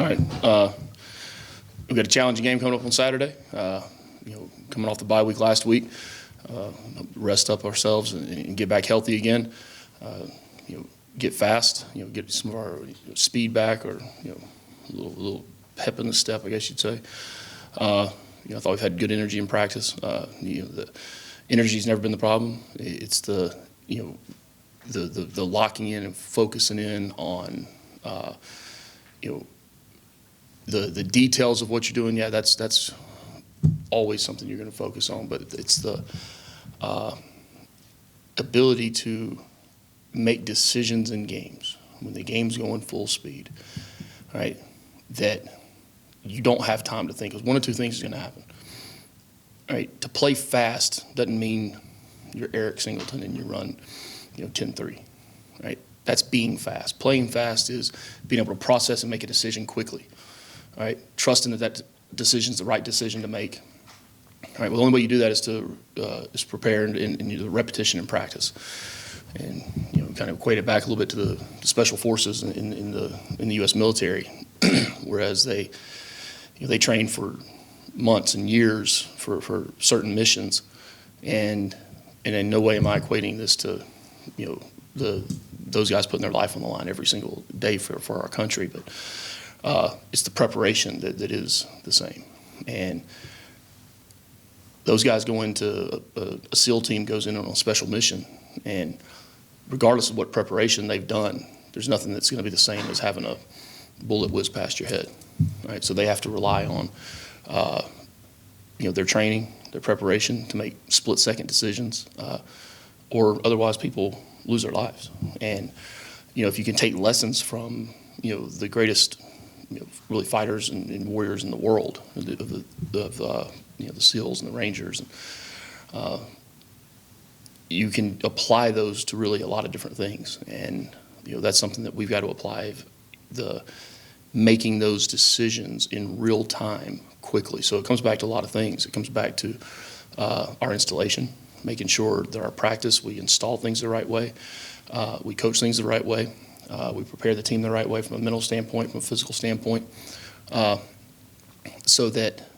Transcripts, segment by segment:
right. We've got a challenging game coming up on Saturday. Coming off the bye week last week, rest up ourselves and get back healthy again. Get fast. Get some of our speed back, or a little pep in the step, I guess you'd say. I thought we've had good energy in practice. The energy's never been the problem. It's the locking in and focusing in on the details of what you're doing. Yeah, that's always something you're going to focus on, but it's the ability to make decisions in games when the game's going full speed, right? That you don't have time to think, because one of two things is going to happen, right? To play fast doesn't mean you're Eric Singleton and you run 10-3, right? That's being fast. Playing fast is being able to process and make a decision quickly, right? Trusting that decision's the right decision to make. All right. Well, the only way you do that is to prepare and the repetition and practice, and kind of equate it back a little bit to the special forces in the U.S. military, whereas they train for months and years for certain missions, and in no way am I equating this to those guys putting their life on the line every single day for our country, but it's the preparation that is the same. And those guys go into a SEAL team goes in on a special mission, and regardless of what preparation they've done, there's nothing that's going to be the same as having a bullet whiz past your head, right? So they have to rely on their training, their preparation to make split-second decisions, or otherwise people lose their lives. And if you can take lessons from the greatest really fighters and warriors in the world, of the SEALs and the Rangers, and you can apply those to really a lot of different things. And that's something that we've got to apply, making those decisions in real time quickly. So it comes back to a lot of things. It comes back to our installation, making sure that our practice, we install things the right way, we coach things the right way, we prepare the team the right way from a mental standpoint, from a physical standpoint, so that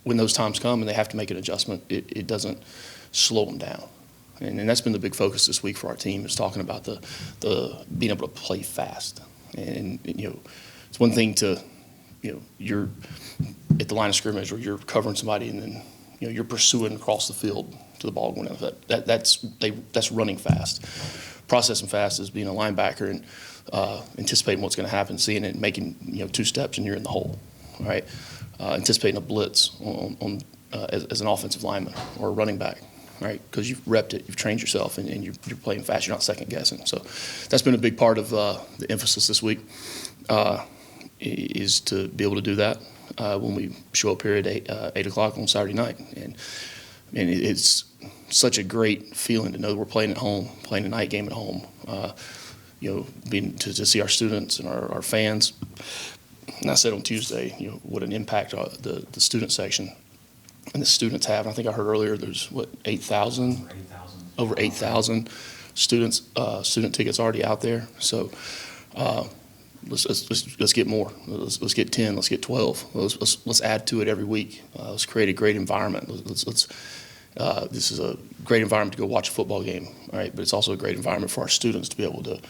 when those times come and they have to make an adjustment, it doesn't slow them down. And that's been the big focus this week for our team, is talking about the being able to play fast. And it's one thing to you're at the line of scrimmage, or you're covering somebody, and then you're pursuing across the field to the ball going out. That's running fast. Processing fast is being a linebacker and anticipating what's going to happen, seeing it, making two steps, and you're in the hole, right? Anticipating a blitz as an offensive lineman or a running back, right? Because you've repped it, you've trained yourself, and you're playing fast. You're not second guessing. So that's been a big part of the emphasis this week, is to be able to do that when we show up here at 8 o'clock on Saturday night. And it's such a great feeling to know that we're playing at home, playing a night game at home. Being to see our students and our fans. And I said on Tuesday, what an impact the student section and the students have. And I think I heard earlier there's over 8,000 students, student tickets already out there. So let's get more. Let's get 10. Let's get 12. Let's add to it every week. Let's create a great environment. This is a great environment to go watch a football game, all right? But it's also a great environment for our students to be able to,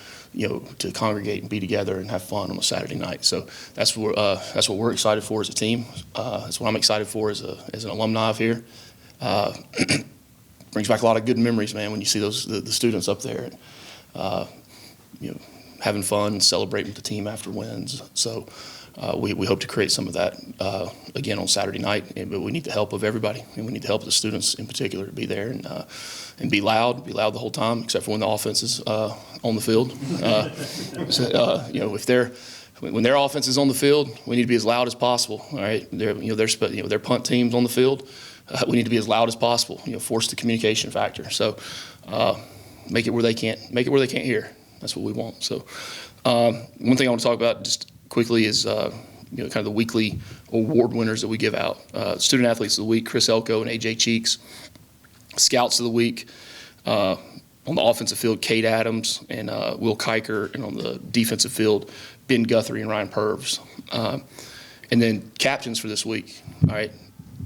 to congregate and be together and have fun on a Saturday night. So that's what we're excited for as a team. That's what I'm excited for as an alumni of here. Brings back a lot of good memories, man, when you see the students up there, having fun, celebrating with the team after wins. So we hope to create some of that again on Saturday night, but we need the help of everybody, and we need the help of the students in particular to be there and be loud the whole time, except for when the offense is on the field. When their offense is on the field, we need to be as loud as possible. All right, their punt teams on the field, we need to be as loud as possible. Force the communication factor. So make it where they can't hear. That's what we want. So one thing I want to talk about just quickly is kind of the weekly award winners that we give out. Student Athletes of the Week, Chris Elko and AJ Cheeks. Scouts of the Week, on the offensive field, Kate Adams and Will Kiker, and on the defensive field, Ben Guthrie and Ryan Purves. And then captains for this week. All right,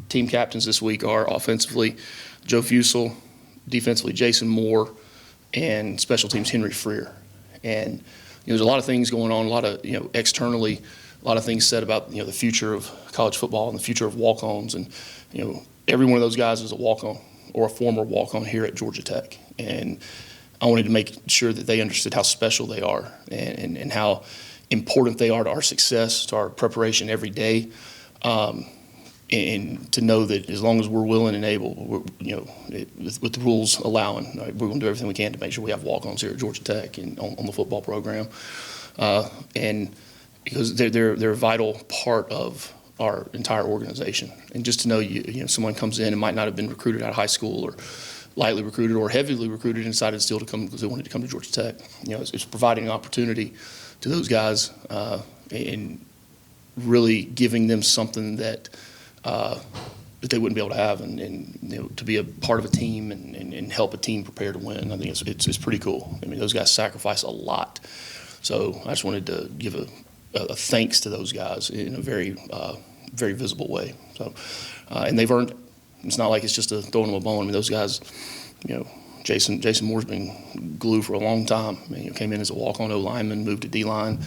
team captains this week are offensively Joe Fusel, defensively Jason Moore, and special teams Henry Freer. And there's a lot of things going on, a lot of externally, a lot of things said about the future of college football and the future of walk-ons. And every one of those guys is a walk-on or a former walk-on here at Georgia Tech. And I wanted to make sure that they understood how special they are and how important they are to our success, to our preparation every day, and to know that as long as we're willing and able, with the rules allowing, we're going to do everything we can to make sure we have walk-ons here at Georgia Tech and on the football program, and because they're a vital part of our entire organization. And just to know someone comes in and might not have been recruited out of high school or lightly recruited or heavily recruited and decided still to come because they wanted to come to Georgia Tech. It's providing an opportunity to those guys and really giving them something that they wouldn't be able to have, and to be a part of a team and help a team prepare to win. I think it's pretty cool. I mean, those guys sacrifice a lot. So I just wanted to give a thanks to those guys in a very very visible way. So and they've earned it. It's not like it's just a throwing them a bone. I mean, those guys, Jason Moore's been glue for a long time. I mean, came in as a walk-on O-lineman, moved to D-line,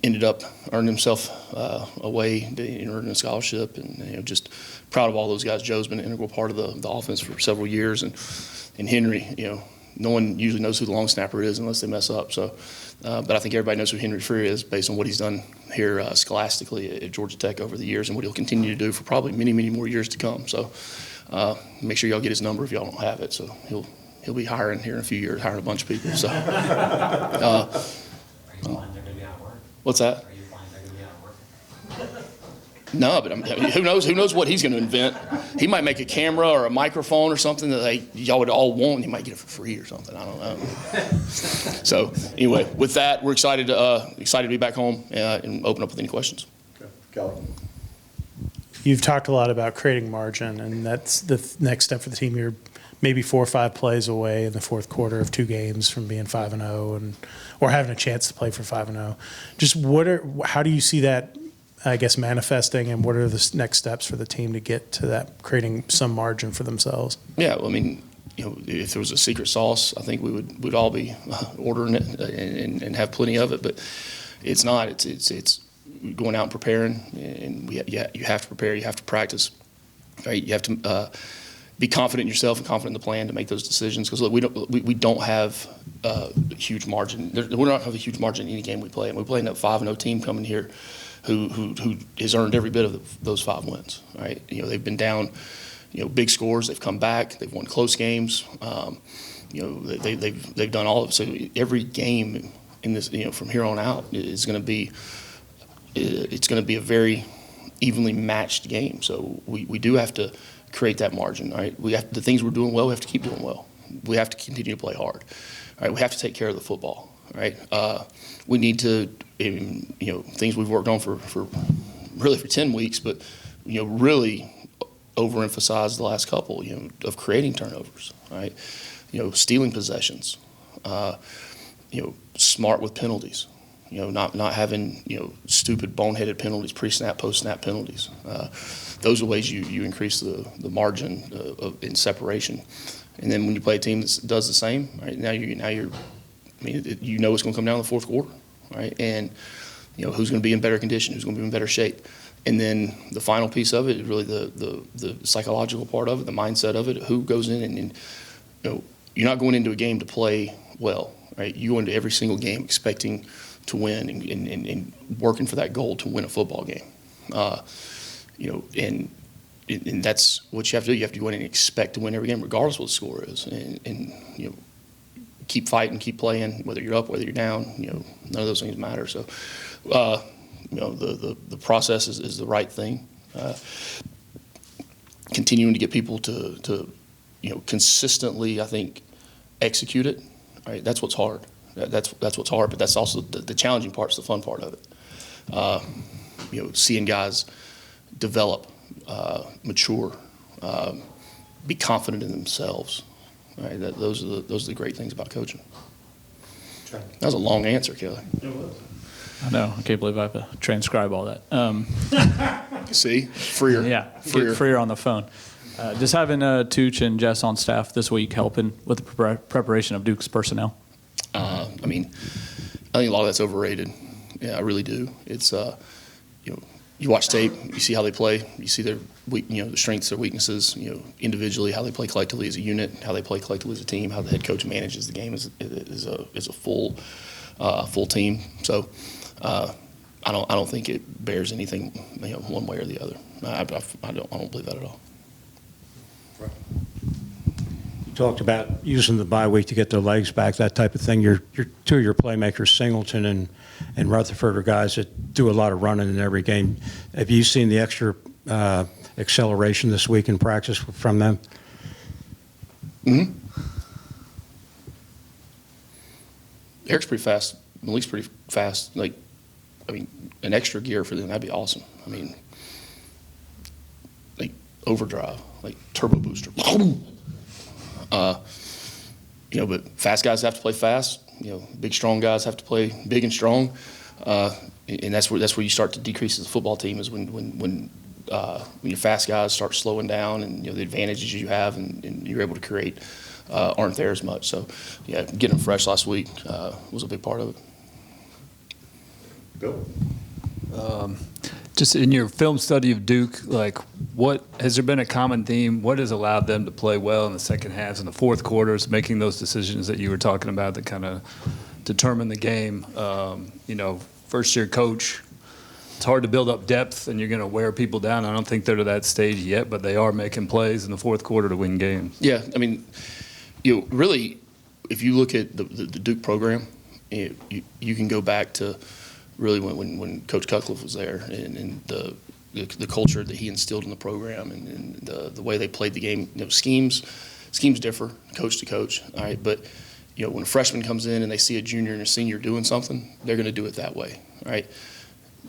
ended up earning himself a way to earn a scholarship, and just proud of all those guys. Joe's been an integral part of the offense for several years, and Henry, no one usually knows who the long snapper is unless they mess up. So, but I think everybody knows who Henry Freer is based on what he's done here scholastically at Georgia Tech over the years and what he'll continue to do for probably many, many more years to come. So make sure y'all get his number if y'all don't have it. So he'll be hiring here in a few years, hiring a bunch of people. So, Are you flying? They're going to be out of work? What's that? Are you flying? They're going to be out of work? No, but who knows? Who knows what he's going to invent? He might make a camera or a microphone or something that y'all would all want. He might get it for free or something. I don't know. So anyway, with that, we're excited to be back home and open up with any questions. Okay. Kelly. You've talked a lot about creating margin, and that's the next step for the team. You're maybe 4 or 5 plays away in the fourth quarter of 2 games from being 5-0 or having a chance to play for 5-0. Just how do you see that, I guess, manifesting, and what are the next steps for the team to get to that, creating some margin for themselves? Yeah, well, I mean, if there was a secret sauce, I think we'd all be ordering it and have plenty of it. But it's not. It's going out and preparing, and you have to prepare. You have to practice. Right? You have to be confident in yourself and confident in the plan to make those decisions. Because look, we don't have a huge margin. We don't have a huge margin in any game we play. And we're playing a 5-0 team coming here who has earned every bit of those 5 wins. Right? They've been down, big scores. They've come back. They've won close games. They've done all of it. So every game in this, from here on out, is going to be a very evenly matched game. So we do have to create that margin. Right? The things we're doing well, we have to keep doing well. We have to continue to play hard. Right? We have to take care of the football. Right? We need to, things we've worked on for 10 weeks, but really overemphasized the last couple, of creating turnovers. Right? Stealing possessions. Smart with penalties. Not having stupid boneheaded penalties, pre-snap, post-snap penalties. Those are ways you increase the margin in separation. And then when you play a team that does the same, right, now you're it's going to come down to the fourth quarter, right? And who's going to be in better condition, who's going to be in better shape. And then the final piece of it is really the psychological part of it, the mindset of it. Who goes in and you're not going into a game to play well, right? You go into every single game expecting to win and working for that goal to win a football game. And that's what you have to do. You have to go in and expect to win every game, regardless of what the score is, and keep fighting, keep playing, whether you're up, whether you're down. None of those things matter. So, the process is the right thing. Continuing to get people to consistently, I think, execute it. Right, that's what's hard. That's what's hard, but that's also the challenging part. Is the fun part of it. Seeing guys develop, mature, be confident in themselves. Right, those are the great things about coaching. That was a long answer, Kelly. It was. I know. I can't believe I have to transcribe all that. See, freer. Yeah, freer. freer on the phone. Just having Tooch and Jess on staff this week helping with the preparation of Duke's personnel. I mean, I think a lot of that's overrated. Yeah, I really do. It's you watch tape, you see how they play, you see their their strengths, their weaknesses, individually, how they play collectively as a unit, how they play collectively as a team, how the head coach manages the game as a full team. So I don't think it bears anything one way or the other. I don't believe that at all. You talked about using the bye week to get their legs back, that type of thing. Your two of your playmakers, Singleton and Rutherford, are guys that do a lot of running in every game. Have you seen the extra acceleration this week in practice from them? Mm-hmm. Eric's pretty fast. Malik's pretty fast. An extra gear for them, that'd be awesome. Overdrive, turbo booster. But fast guys have to play fast. Big, strong guys have to play big and strong. And that's where you start to decrease as a football team, is when your fast guys start slowing down, and the advantages you have and you're able to create aren't there as much. So, yeah, getting them fresh last week was a big part of it. Bill? Just in your film study of Duke, what has there been a common theme? What has allowed them to play well in the second halves and the fourth quarters, making those decisions that you were talking about that kind of determine the game? First-year coach, it's hard to build up depth, and you're going to wear people down. I don't think they're to that stage yet, but they are making plays in the fourth quarter to win games. Yeah, really, if you look at the Duke program, you can go back to really when Coach Cutcliffe was there, and the culture that he instilled in the program, and the way they played the game. Schemes differ coach to coach, all right, but when a freshman comes in and they see a junior and a senior doing something, they're going to do it that way, all right?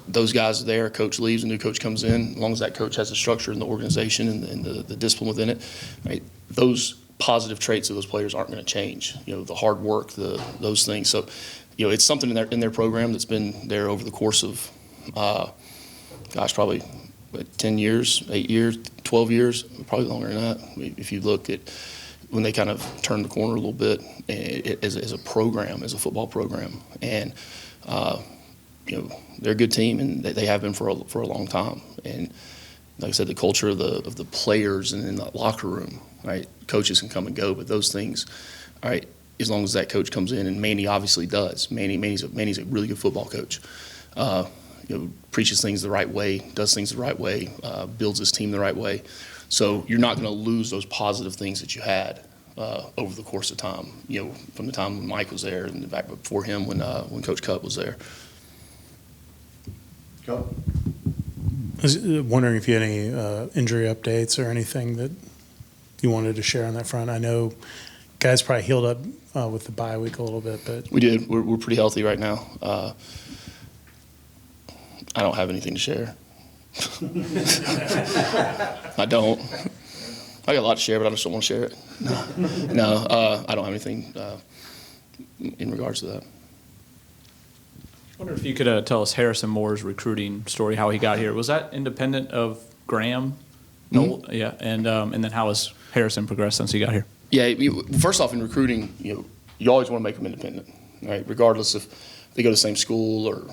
Those guys are there, coach leaves, a new coach comes in. As long as that coach has the structure in the organization and the discipline within it, right, those positive traits of those players aren't going to change. The hard work, those things. So, it's something in their program that's been there over the course of, probably 10 years, 8 years, 12 years, probably longer than that. If you look at when they kind of turned the corner a little bit as a program, as a football program, and they're a good team, and they have been for a long time. And like I said, the culture of the players and in the locker room, right? Coaches can come and go, but those things, all right, as long as that coach comes in, and Manny obviously does. Manny's a really good football coach. Preaches things the right way, does things the right way, builds his team the right way. So you're not going to lose those positive things that you had over the course of time. From the time when Mike was there and back before him when Coach Cup was there. Go. I was wondering if you had any injury updates or anything that you wanted to share on that front. I know guys probably healed up with the bye week a little bit, but We did. We're pretty healthy right now. I don't have anything to share. I don't. I got a lot to share, but I just don't want to share it. No, I don't have anything in regards to that. I wonder if you could tell us Harrison Moore's recruiting story, how he got here. Was that independent of Graham? Mm-hmm. Yeah, and then how has Harrison progressed since he got here? Yeah, first off, in recruiting, you always want to make them independent, right? Regardless if they go to the same school or,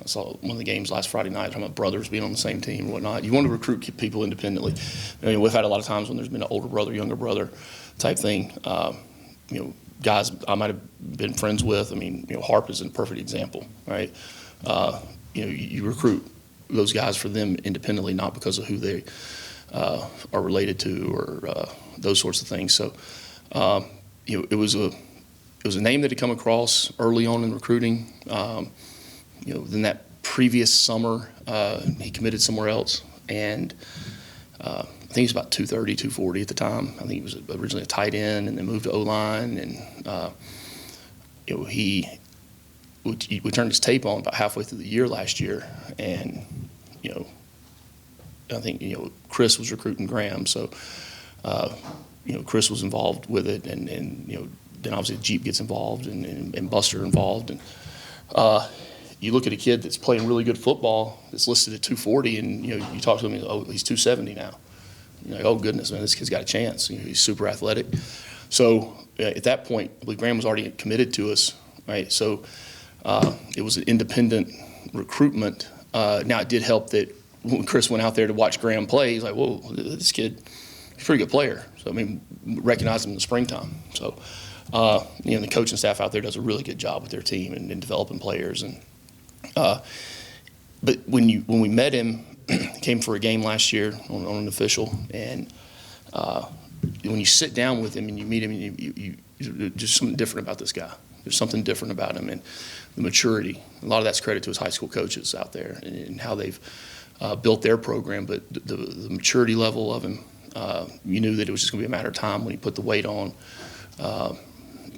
I saw one of the games last Friday night talking about brothers being on the same team or whatnot. You want to recruit people independently. We've had a lot of times when there's been an older brother, younger brother type thing. Guys I might have been friends with. Harp is a perfect example, right? You recruit those guys for them independently, not because of who they are related to or those sorts of things. So, it was a name that had come across early on in recruiting. Then that previous summer, he committed somewhere else, and I think he was about 230, 240 at the time. I think he was originally a tight end and then moved to O-line, and we turned his tape on about halfway through the year last year, and I think Chris was recruiting Graham, so Chris was involved with it, and then obviously Jeep gets involved and Buster involved, and you look at a kid that's playing really good football that's listed at 240, and you talk to him, oh, he's 270 now. You're like, oh goodness, man, this kid's got a chance. He's super athletic. So at that point, I believe Graham was already committed to us, right? So it was an independent recruitment. Now it did help that when Chris went out there to watch Graham play, he's like, whoa, this kid, he's a pretty good player. So I mean, recognized him in the springtime. So the coaching staff out there does a really good job with their team and developing players. And but when we met him, he came for a game last year on an official, and when you sit down with him and you meet him, you just something different about this guy. There's something different about him, and the maturity. A lot of that's credit to his high school coaches out there and how they've built their program. But the maturity level of him, you knew that it was just going to be a matter of time when he put the weight on.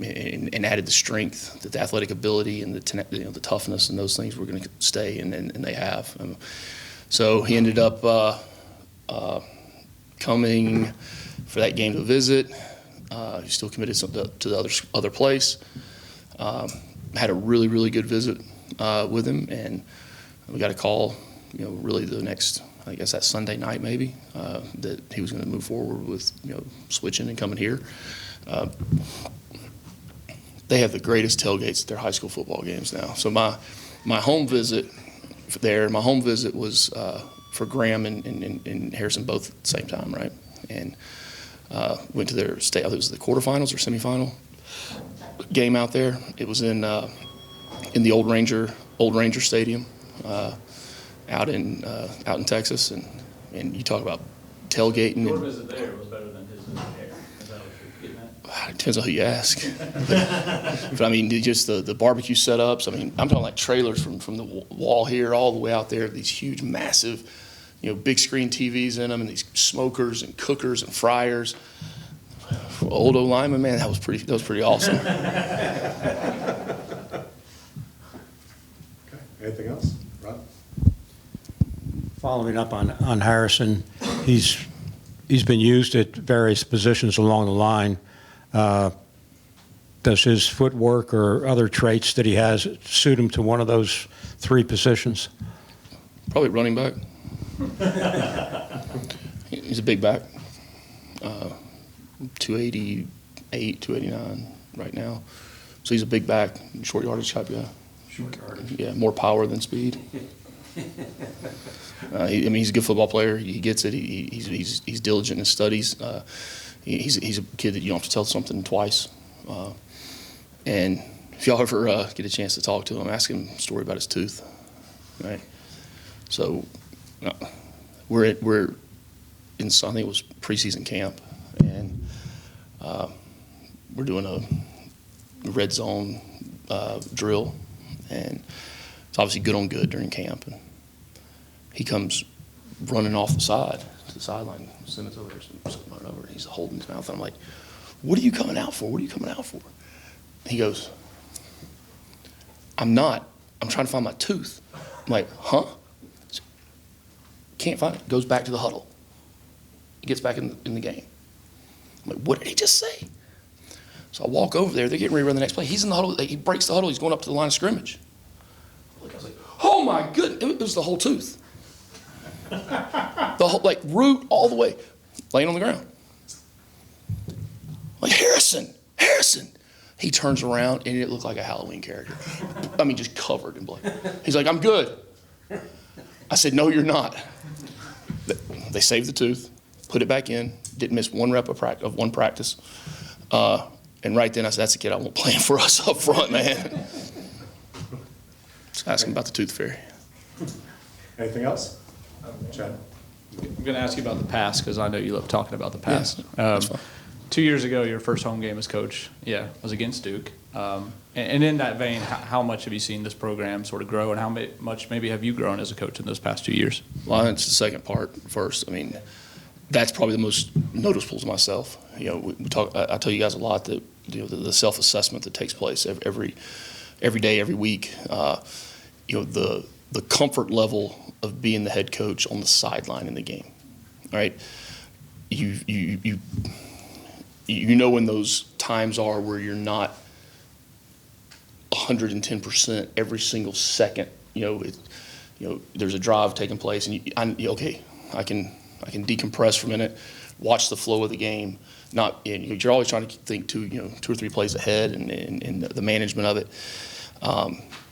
And added the strength, the athletic ability, and the toughness, and those things were going to stay, and they have. So he ended up coming for that game to visit. He's still committed to the other place. Had a really, really good visit with him, and we got a call, really the next, I guess that Sunday night maybe, that he was going to move forward with, switching and coming here. They have the greatest tailgates at their high school football games now. So my home visit there, was for Graham and Harrison both at the same time, right? And went to their state. It was the quarterfinals or semifinal game out there. It was in the Old Ranger Stadium out in Texas, and you talk about tailgating. Your visit there was better than his visit here. Is that what you're getting at? It depends on who you ask. But I mean, just the barbecue setups. I mean, I'm talking like trailers from the wall here all the way out there. These huge, massive, big screen TVs in them, and these smokers and cookers and fryers. For old O-lineman, man, that was pretty awesome. Okay. Anything else, Rod? Following up on Harrison, he's been used at various positions along the line. Does his footwork or other traits that he has suit him to one of those three positions? Probably running back. He's a big back. 288, 289 right now. So he's a big back, short yardage type guy. Short yardage. Yeah, more power than speed. He's a good football player. He gets it. He's diligent in his studies. He's a kid that you don't have to tell something twice. And if y'all ever get a chance to talk to him, ask him a story about his tooth. Right. So we're in, I think it was preseason camp, and we're doing a red zone drill, and it's obviously good on good during camp. And he comes running off the side to the sideline. Simmons over there, running over, and he's holding his mouth. And I'm like, "What are you coming out for? What are you coming out for?" He goes, "I'm not. I'm trying to find my tooth." I'm like, "Huh?" Can't find it. Goes back to the huddle. He gets back in the game. I'm like, "What did he just say?" So I walk over there. They're getting ready to run the next play. He's in the huddle. He breaks the huddle. He's going up to the line of scrimmage. I was like, "Oh my goodness!" It was the whole tooth. The whole, root all the way, laying on the ground. Like, Harrison. He turns around, and it looked like a Halloween character. I mean, just covered in blood. He's like, "I'm good." I said, "No, you're not." They saved the tooth, put it back in, didn't miss one rep of one practice. And right then I said, "That's the kid I want playing for us up front, man." Just ask him about the tooth fairy. Anything else? Chad? I'm going to ask you about the past because I know you love talking about the past. Yeah, that's fine. 2 years ago, your first home game as coach, was against Duke. And in that vein, how much have you seen this program sort of grow, and how much maybe have you grown as a coach in those past 2 years? Well, it's the second part first. I mean, that's probably the most noticeable to myself. We talk. I tell you guys a lot that the self-assessment that takes place every day, every week. The comfort level of being the head coach on the sideline in the game. All right, you know when those times are where you're not 110% every single second. There's a drive taking place, and okay, I can decompress for a minute, watch the flow of the game. You're always trying to think 2 or 3 plays ahead, and the management of it,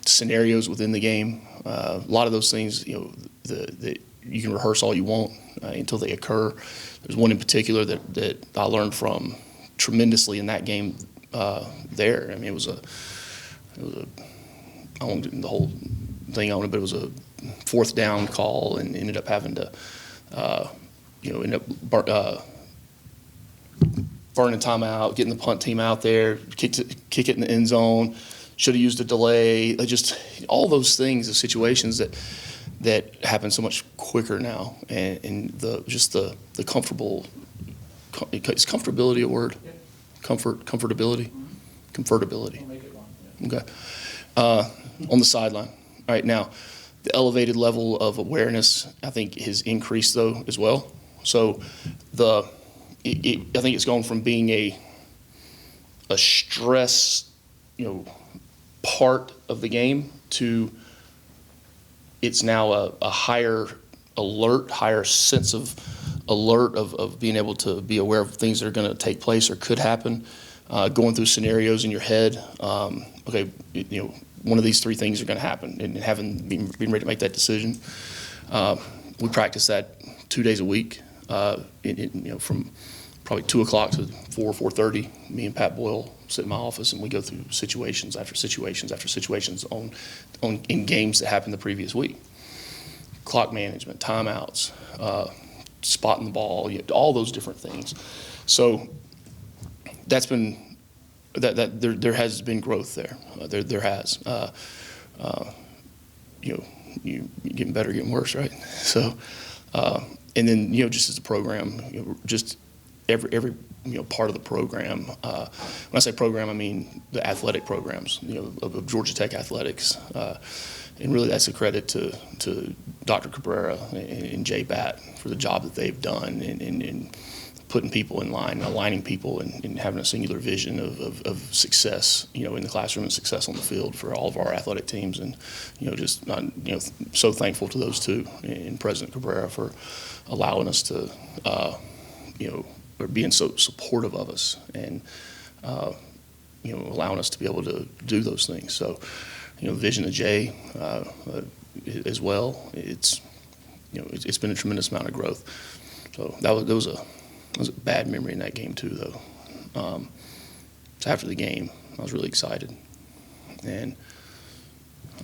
scenarios within the game. A lot of those things, that you can rehearse all you want until they occur. There's one in particular that I learned from tremendously in that game there. I mean, it was a I won't do the whole thing on it, but it was a 4th down call, and ended up having to, burning timeout, getting the punt team out there, kick it in the end zone. Should have used a delay. Just all those things, the situations that happen so much quicker now, and the comfortable. Is comfortability a word? Yeah. Comfortability. Comfortability. We'll make it one. Yeah. Okay. On the sideline. All right, now, the elevated level of awareness, I think, has increased, though, as well. So I think it's gone from being a stress, part of the game to it's now a higher alert, higher sense of alert of being able to be aware of things that are going to take place or could happen, going through scenarios in your head. Okay, one of these 3 things are going to happen, and being ready to make that decision. We practice that 2 days a week, from probably 2 o'clock to 4:30. Me and Pat Boyle sit in my office, and we go through situations after situations after situations in games that happened the previous week. Clock management, timeouts, spotting the ball, all those different things. So that's been that there has been growth there. There has. You're getting better, getting worse, right? So, and then just as a program, just every part of the program. When I say program, I mean the athletic programs, of Georgia Tech athletics, and really that's a credit to Dr. Cabrera and Jay Batt for the job that they've done in putting people in line, aligning people, and having a singular vision of success, in the classroom and success on the field for all of our athletic teams. And, so thankful to those two and President Cabrera for allowing us to, or being so supportive of us and, allowing us to be able to do those things. So, vision of Jay as well. It's been a tremendous amount of growth. So that was a bad memory in that game too, though. So after the game, I was really excited, and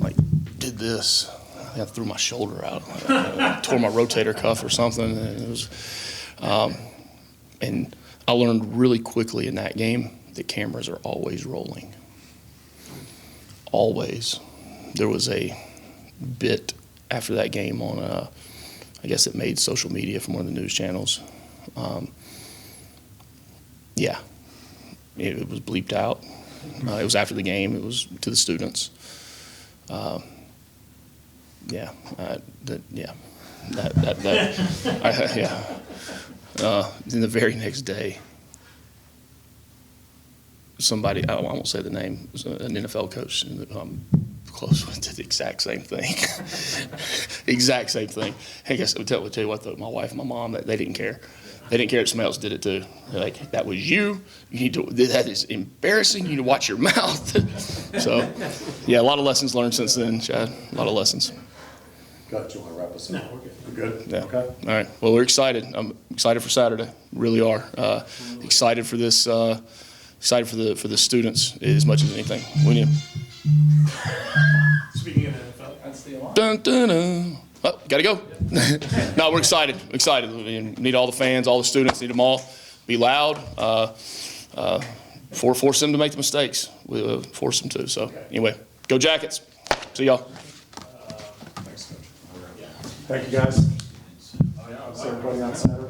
I did this. I threw my shoulder out, tore my rotator cuff or something. And it was, and I learned really quickly in that game that cameras are always rolling. Always. There was a bit after that game on, I guess it made social media from one of the news channels. Yeah, it was bleeped out. It was after the game. It was to the students. Then the very next day, somebody, I won't say the name, was an NFL coach close with, did the exact same thing. Exact same thing. I guess I'll tell you what, though, my wife and my mom, they didn't care. They didn't care if somebody else did it too. They're like, that was you. You need to. That is embarrassing. You need to watch your mouth. So, yeah, a lot of lessons learned since then, Chad. A lot of lessons. Got you. Want to wrap us up? No, we're good. We're good? Yeah. Okay. All right. Well, we're excited. I'm excited for Saturday. Really are. Excited for this. Excited for the students as much as anything. We need. Speaking of NFL, that's the alarm. Dun, dun, dun. Oh, gotta go. No, we're excited. Excited. We need all the fans, all the students. Need them all. Be loud. Force them to make the mistakes. We force them to. So anyway, go Jackets. See y'all. Thanks, Coach. Thank you, guys. See everybody on Saturday.